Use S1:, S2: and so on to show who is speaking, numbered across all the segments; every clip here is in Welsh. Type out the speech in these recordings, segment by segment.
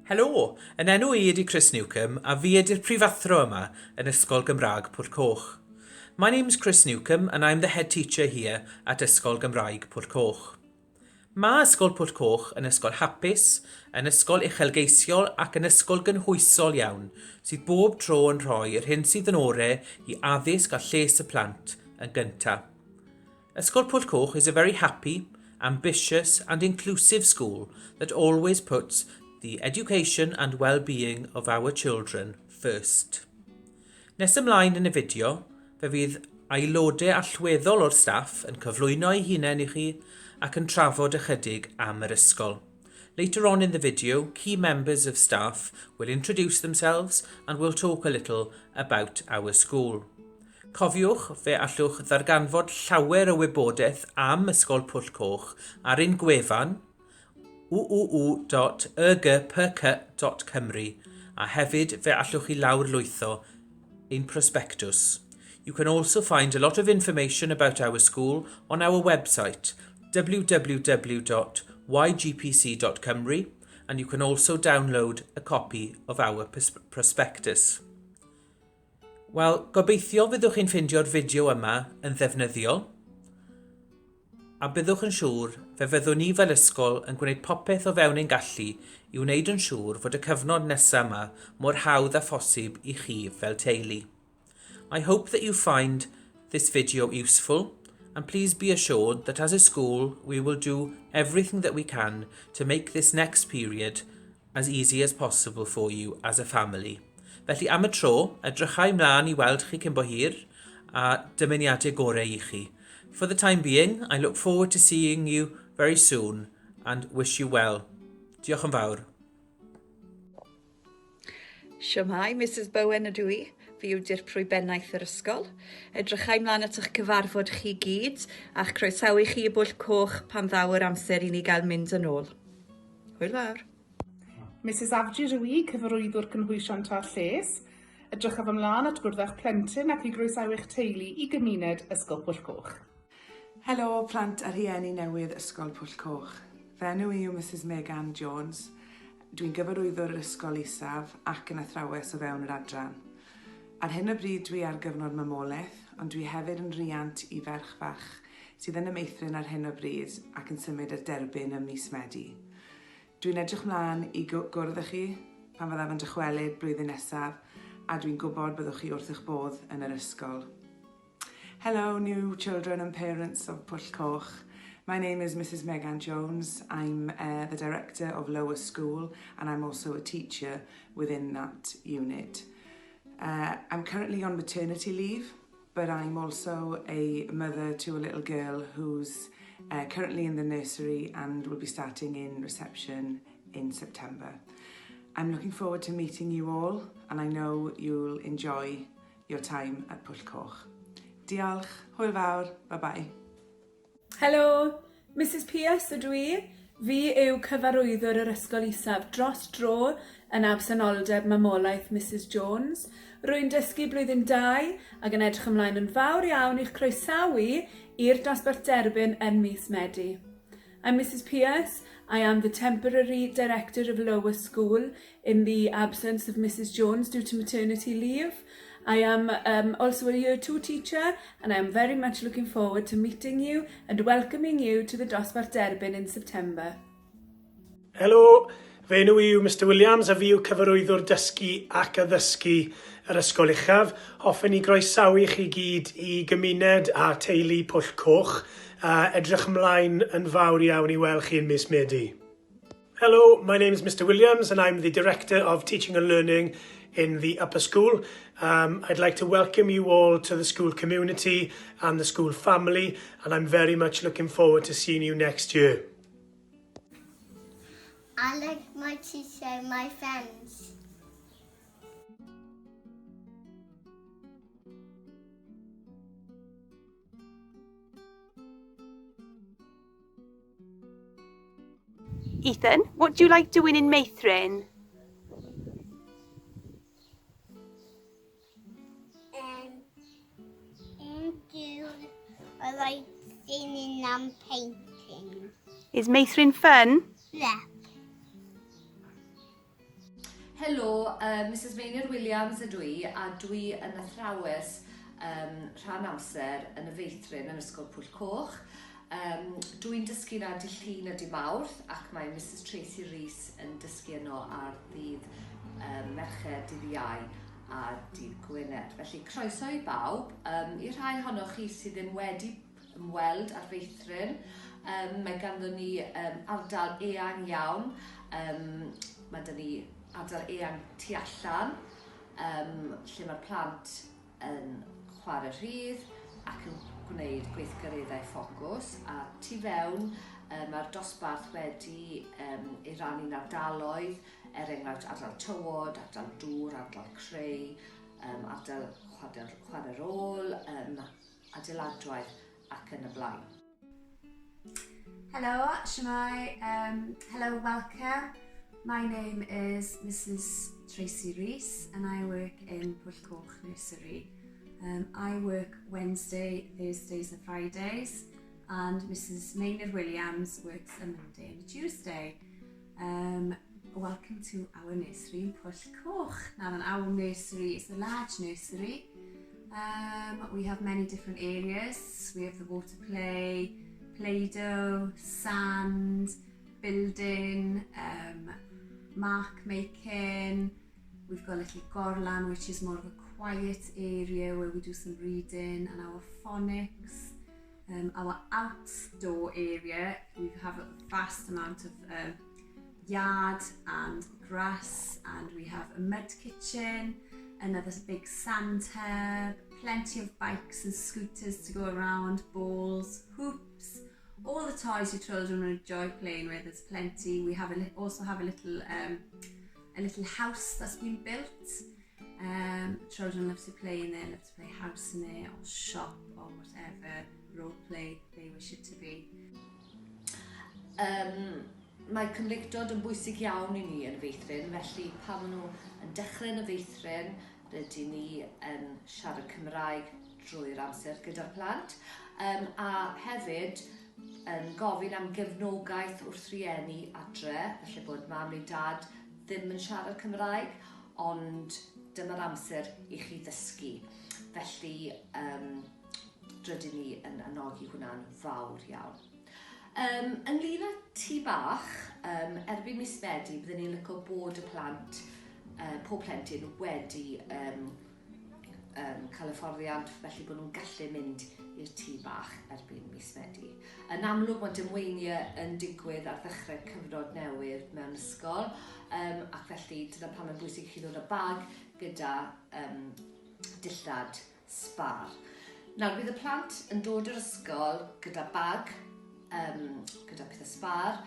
S1: Helo, yn enw I ydy Chris Newcomb a fi ydy'r prifathro yma yn Ysgol Gymraeg Pwll Coch. My name's Chris Newcomb and I'm the head teacher here at Ysgol Gymraeg Pwll Coch. Mae Ysgol Pwll Coch yn ysgol hapus, yn ysgol uchelgeisiol ac yn ysgol gynhwysol iawn sydd bob tro yn rhoi'r hyn sydd yn orau I addysg a lles y plant yn gyntaf. Ysgol Pwll Coch is a very happy, ambitious and inclusive school that always puts the education and well-being of our children first. Nes ymlaen yn y fideo, fe fydd aelodau allweddol o'r staff yn cyflwyno eu hunain I chi ac yn trafod ychydig am yr ysgol. Later on in the video, key members of staff will introduce themselves and will talk a little about our school. Cofiwch fe allwch ddarganfod llawer o wybodaeth am Ysgol Pwll Coch ar un gwefan www.ygpc.cymru a hefyd fe allwch I lawrlwytho ein prospectus. You can also find a lot of information about our school on our website www.ygpc.cymru and you can also download a copy of our prospectus. Wel, gobeithio fyddwch chi'n ffindio'r fideo yma yn ddefnyddiol a byddwch yn siŵr fe fyddwn ni fel ysgol yn gwneud popeth o fewn ein gallu I wneud yn siŵr fod y cyfnod nesaf yma mor hawdd a phosib I chi fel teulu. I hope that you find this video useful and please be assured that as a school we will do everything that we can to make this next period as easy as possible for you as a family. Felly am y tro, edrychai mlaen I weld chi cyn bo hir a dymuniadau gorau I chi. For the time being, I look forward to seeing you very soon and wish you well. Diolch yn fawr.
S2: Siwmai, Mrs Bowen ydw I. Fi yw dirprwy bennaeth yr ysgol. Edrychai mlaen at eich cyfarfod chi gyd a'ch croesawu chi I Bwll Coch pan ddaw'r amser I ni gael mynd yn ôl. Hwyl fawr.
S3: Mrs Afji ydw I, cyfarwyddwr cynhwysion tar lles. Edrychaf ymlaen at gwrdd â'ch plentyn ac I groesawu eich teulu I gymuned Ysgol Pwll Coch.
S4: Helo, plant a rhieni newydd Ysgol Pwll Coch. Fy enw I yw Mrs Megan Jones. Dwi'n gyfarwyddwr yr ysgol isaf ac yn athrawes o fewn yr adran. Ar hyn o bryd dwi ar gyfnod mamolaeth, ond dwi hefyd yn riant I ferch fach sydd yn y Meithrin ar hyn o bryd ac yn symud y derbyn ym mis Medi. Dwi'n edrych mlaen I gwrdd â chi pan fyddaf yn dychwelyd blwyddyn nesaf a dwi'n gwybod byddwch chi wrth eich bodd yn yr ysgol. Hello, new children and parents of Pwll Coch. My name is Mrs Megan Jones. I'm the director of Lower School and I'm also a teacher within that unit. I'm currently on maternity leave, but I'm also a mother to a little girl who's currently in the nursery and will be starting in reception in September. I'm looking forward to meeting you all and I know you'll enjoy your time at Pwll Coch. Diolch, hwyl fawr, bye-bye.
S5: Helo, Mrs Pierce ydw I. Fi yw cyfarwyddwr yr ysgol isaf dros dro yn absenoldeb mamolaeth Mrs Jones. Rwy'n dysgu blwyddyn 2 ac yn edrych ymlaen yn fawr iawn i'ch croesawu i'r dosbarth derbyn yn mis Medi. I'm Mrs Pierce. I am the temporary director of Lower School in the absence of Mrs Jones due to maternity leave. I am also a Year 2 teacher and I am very much looking forward to meeting you and welcoming you to the dosbarth derbyn in September.
S6: Helo, fe enw I yw Mr Williams a fi yw cyfarwyddwr dysgu ac addysgu yr ysgol uchaf. Hoffwn I groesawu chi gyd I gymuned a teulu Pwll Coch a edrych ymlaen yn fawr iawn I weld chi yn mis Medi. Hello, my name is Mr Williams and I'm the Director of Teaching and Learning in the upper school. I'd like to welcome you all to the school community and the school family and I'm very much looking forward to seeing you next year.
S7: I like my teacher and my friends.
S8: Ethan, what do you like doing in Meithrin?
S7: I like singing and painting.
S8: Is Meithrin fun?
S7: Yeah.
S9: Helo, Mrs Williams ydw I, a dwi yn athrawes rhan amser yn y Meithrin yn ysgol Pwyll Coch. Dwi'n dysgu na dydd Llun a dydd Mawrth ac mae Mrs Tracy Rees yn dysgu yno ar ddydd Merched, dydd Iau a dydd Gwynedd. Felly croeso i bawb. I rhai ohonoch chi sydd ddim wedi ymweld ar Meithrin, mae ganddon ni ardal eang iawn. Mae dyn ni ardal eang tu allan, lle mae'r plant yn chwarae rhydd ac yn gwneud gweithgareddau ffocws. A tu fewn, mae'r dosbarth wedi ei rannu'n ardaloedd, enghraifft ardal tywod, ardal dŵr, ardal creu, ardal chwarae rôl, adeiladwaith ac yn y blaen.
S10: Hello, shemai. Hello, welcome. My name is Mrs Tracy Rees and I work in Pwyll Coch Nursery. I work Wednesday, Thursdays and Fridays, and Mrs Meithrin Williams works on Monday and Tuesday. Welcome to our nursery in Pwyll Coch. Now, our nursery is a large nursery. We have many different areas. We have the water play, Play-Doh, sand, building, mark making. We've got a little gorlan, which is more of a quiet area where we do some reading, and our phonics. Our outdoor area, we have a vast amount of yard and grass, and we have a mud kitchen, another big sand tub, plenty of bikes and scooters to go around, balls, hoops, all the toys your children will enjoy playing with. There's plenty. We have also have a little house that's been built. Children love to play in there, love to play house in there, or shop, or whatever role play they wish it to be.
S9: Mae cymreicdod yn bwysig iawn i ni yn y Meithrin, felly pan maen nhw yn dechrau yn y Meithrin, rydyn ni yn siarad Cymraeg drwy'r amser gyda'r plant. A hefyd, yn gofyn am gefnogaeth wrth rhieni adre, felly bod mam neu dad ddim yn siarad Cymraeg, ond dyma'r amser i chi ddysgu. Felly, rydyn ni yn anogi hwnna'n fawr iawn. Ynglŷn â tŷ bach, erbyn mis Medi, byddwn ni'n licio bod y plant, pob plentyn wedi cael hyfforddiant, felly bod nhw'n gallu mynd i'r tŷ bach erbyn mis Medi. Yn amlwg mae dymweiniau yn digwydd ar ddechrau cyfnod newydd mewn ysgol, ac felly dyna pam mae'n bwysig i chi ddod â bag gyda dillad sbar. Nawr, bydd y plant yn dod i'r ysgol gyda bag, gyda pethau sbar,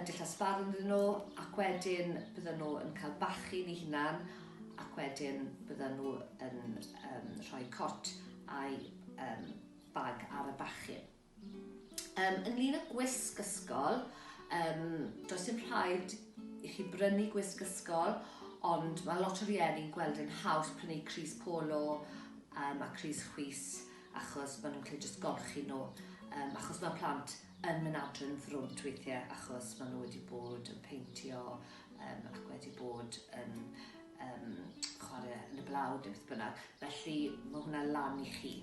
S9: dillad sbar ynddyn nhw, ac wedyn bydden nhw yn cael bachu'n eu hunan, ac wedyn bydden nhw yn rhoi cot a'i bag ar y bachyn. Ynglŷn â gwisg ysgol, does dim rhaid i chi brynu gwisg ysgol, ond mae lot o rieni'n gweld yn haws prynu crys polo a crys chwys, achos maen nhw'n gallu jyst golchi nhw. Achos mae plant yn mynd adre'n frwnt weithiau, achos maen nhw wedi bod yn peintio ac wedi bod yn chwarae yn y blawd neu beth bynnag. Felly mae hwnna lan i chi.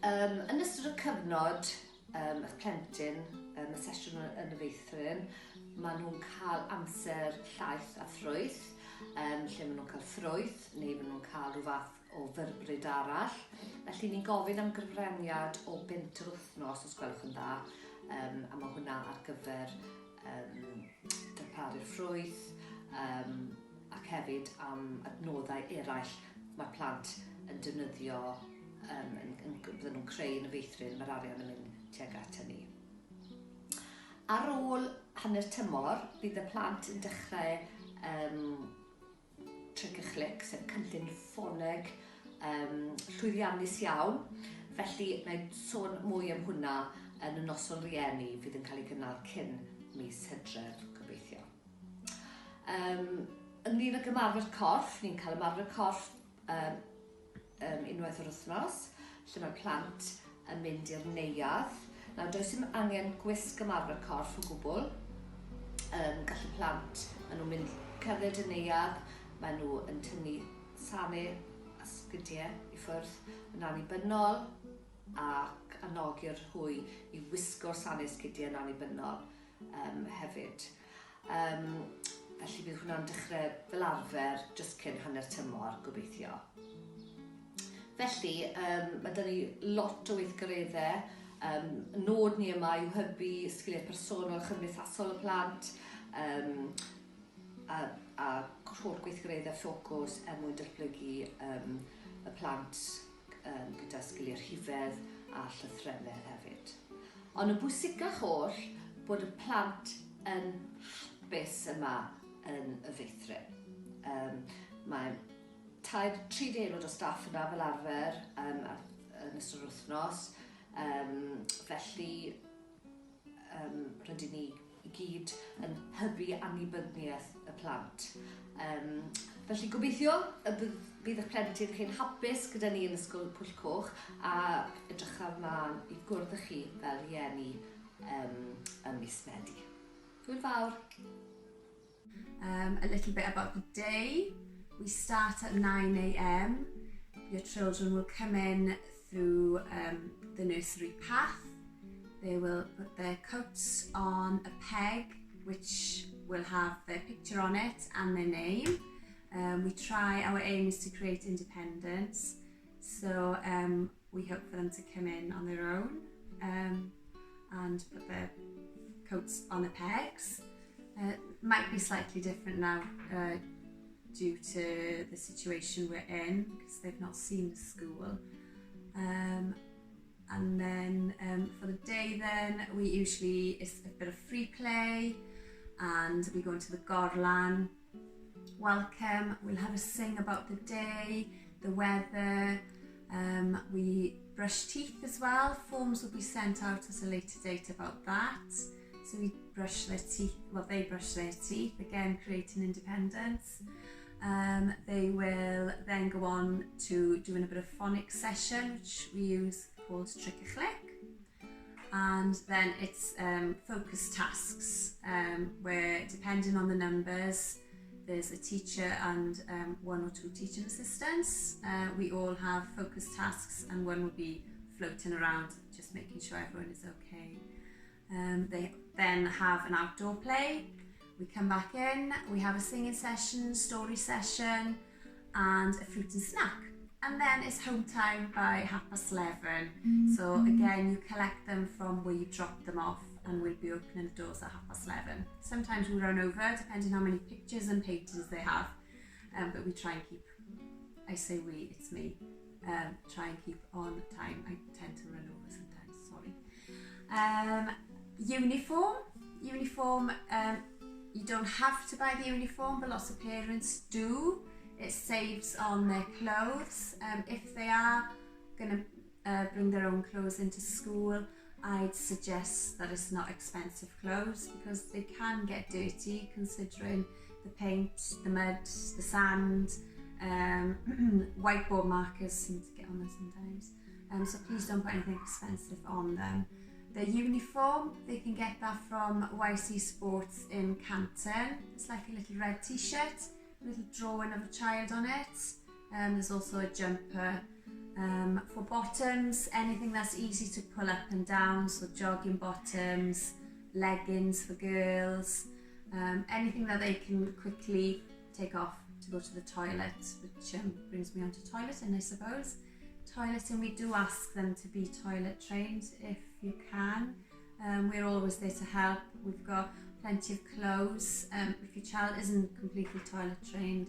S9: Yn ystod y cyfnod, y plentyn, y sesiwn yn y Meithrin, maen nhw'n cael amser llaeth a ffrwyth, lle maen nhw'n cael ffrwyth neu maen nhw'n cael rhyw fath o fyrbryd arall. Felly ni'n gofyn am gyfraniad o 5 yr wythnos, os gwelwch yn dda, a mae hwnna ar gyfer darparu'r ffrwyth, ac hefyd am adnoddau eraill mae plant yn defnyddio, bydden nhw'n creu yn y Meithrin, mae'r arian yn mynd tuag at hynny. Ar ôl hanner tymor, bydd y plant yn dechrau tric y chlic, sef cynllun ffoneg llwyddiannus iawn. Felly, mae'n sôn mwy am hwnna yn y noson rieni fydd yn cael ei gynnal cyn mis Hydref, gobeithio. Ynglŷn ag ymarfer corff, ni'n cael ymarfer corff unwaith yr wythnos, lle mae plant yn mynd i'r neuadd. Nawr, does dim angen gwisg ymarfer corff o gwbl. Gall y plant yn nhw'n mynd cerdded yn neuad, maen nhw yn tynnu sanu a sgidiau i ffwrdd yn annibynnol ac anogi'r hwy i wisgo'r sanu sgidiau yn annibynnol hefyd. Felly bydd hwnna'n dechrau fel arfer jyst cyn hanner tymor gobeithio. Felly, mae dyn ni lot o weithgareddau. Nod ni yma yw hybu sgiliau personol chymdeithasol y plant a holl gweithgareddau ffocws mwyn datblygu y plant gyda sgiliau rhifedd a llythrennau hefyd. Ond y bwysicach oll bod y plant yn hapus yma yn y Meithrin. Mae 3 aelod o staff yna fel arfer yn ystod yr wythnos, felly rydyn ni i gyd yn hybu annibyniaeth y plant. Felly gobeithio bydd eich plentyn chi'n hapus gyda ni yn ysgol Pwll Coch a edrych ymlaen i gwrdd â chi fel rhieni ym mis Medi. Hwyl fawr!
S10: A little bit about the day. We start at 9 a.m. Your children will come in through the nursery path. They will put their coats on a peg which will have their picture on it and their name. Our aim is to create independence, so we hope for them to come in on their own and put their coats on the pegs. Might be slightly different now due to the situation we're in because they've not seen the school. And then for the day then, it's a bit of free play and we go into the Gorlan, welcome, we'll have a sing about the day, the weather, we brush teeth as well. Forms will be sent out at a later date about that. So we brush their teeth, they brush their teeth, again creating independence. They will then go on to doing a bit of phonics session, which we use called Trick a Click. And then it's focus tasks, where depending on the numbers, there's a teacher and 1 or 2 teaching assistants. We all have focus tasks and one will be floating around, just making sure everyone is okay. They then have an outdoor play. We come back in, we have a singing session, story session, and a fruit and snack. And then it's home time by 11:30. So again, you collect them from where you dropped them off and we'll be opening the doors at 11:30. Sometimes we run over, depending on how many pictures and paintings they have. But we try and keep, I say we, it's me, try and keep on time. I tend to run over sometimes, sorry. Uniform, you don't have to buy the uniform, but lots of parents do. It saves on their clothes. If they are going to bring their own clothes into school, I'd suggest that it's not expensive clothes because they can get dirty considering the paint, the mud, the sand, whiteboard markers seem to get on them sometimes. So please don't put anything expensive on them. Their uniform, they can get that from YC Sports in Canton. It's like a little red t-shirt, a little drawing of a child on it. There's also a jumper. For bottoms, anything that's easy to pull up and down, so jogging bottoms, leggings for girls, anything that they can quickly take off to go to the toilet, which brings me on to toileting, I suppose. Toileting, we do ask them to be toilet trained if you can. We're always there to help. We've got plenty of clothes. If your child isn't completely toilet trained,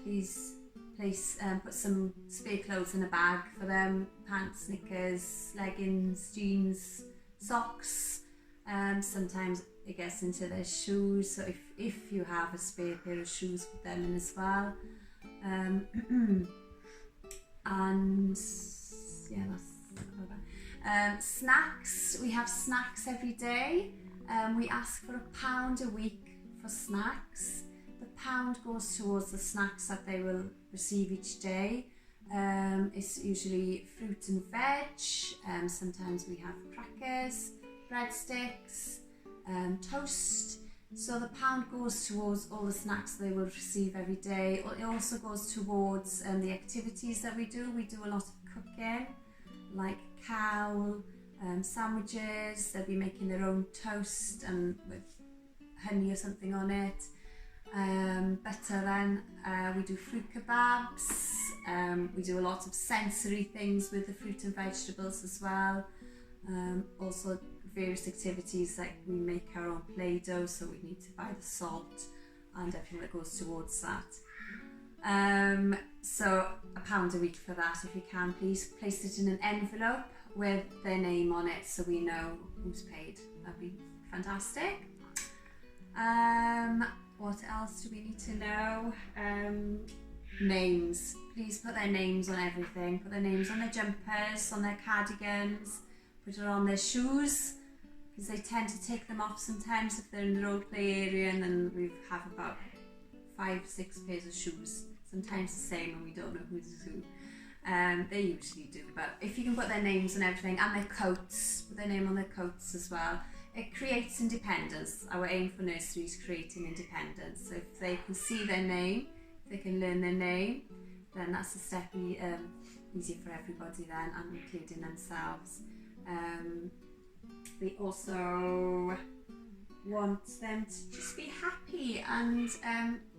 S10: please put some spare clothes in a bag for them. Pants, knickers, leggings, jeans, socks. Sometimes it gets into their shoes, so if you have a spare pair of shoes, put them in as well. And yeah, that's about that. Snacks, we have snacks every day. We ask for £1 a week for snacks. The £1 goes towards the snacks that they will receive each day. It's usually fruit and veg. Sometimes we have crackers, breadsticks, toast. So the pound goes towards all the snacks they will receive every day. It also goes towards the activities that we do. We do a lot of cooking, like cowl, sandwiches. They'll be making their own toast and with honey or something on it. Butter then. We do fruit kebabs. We do a lot of sensory things with the fruit and vegetables as well. Also various activities like we make our own Play-Doh, so we need to buy the salt and everything that goes towards that. So £1 a week for that. If you can, please place it in an envelope with their name on it so we know who's paid. That'd be fantastic. What else do we need to know? Names. Please put their names on everything. Put their names on their jumpers, on their cardigans, put it on their shoes, because they tend to take them off sometimes if they're in the role play area, and then we have about 5-6 pairs of shoes, sometimes the same and we don't know who's who. They usually do, but if you can put their names on everything, and their coats, put their name on their coats as well, it creates independence. Our aim for nursery is creating independence. So if they can see their name, if they can learn their name, then that's a step easier for everybody then, and including themselves. We also want them to just be happy, and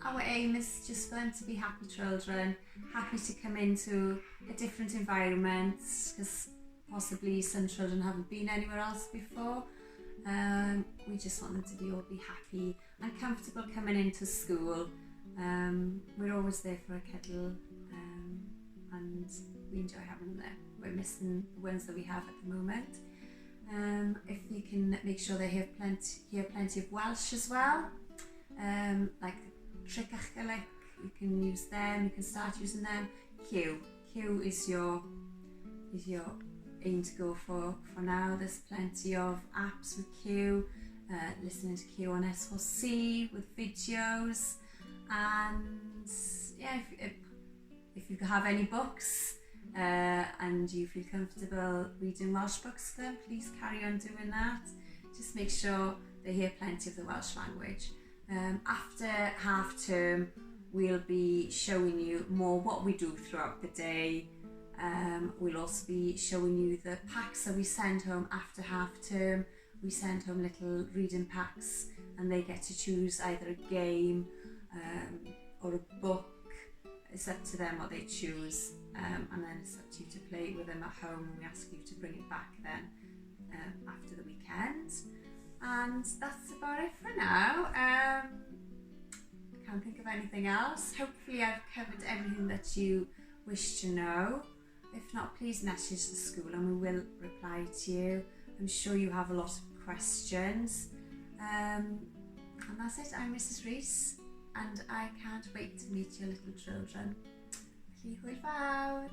S10: our aim is just for them to be happy children, happy to come into a different environment, because possibly some children haven't been anywhere else before. We just want them to be happy and comfortable coming into school. We're always there for a cuddle, and we enjoy having them there. We're missing the ones that we have at the moment. If you can make sure they hear plenty of Welsh as well, like Tricachgaelic, you can use them, you can start using them. Q is your aim to go for now. There's plenty of apps with Q, listening to Q on S4C with videos, and yeah, if you have any books and you feel comfortable reading Welsh books to them, please carry on doing that. Just make sure they hear plenty of the Welsh language. After half term, we'll be showing you more what we do throughout the day. We'll also be showing you the packs that we send home after half term. We send home little reading packs, and they get to choose either a game or a book. It's up to them what they choose, and then it's up to you to play with them at home, and we ask you to bring it back then after the weekend. And that's about it for now. I can't think of anything else. Hopefully I've covered everything that you wish to know. If not, please message the school and we will reply to you. I'm sure you have a lot of questions. And that's it. I'm Mrs. Rees, and I can't wait to meet your little children. Hwyl fawr.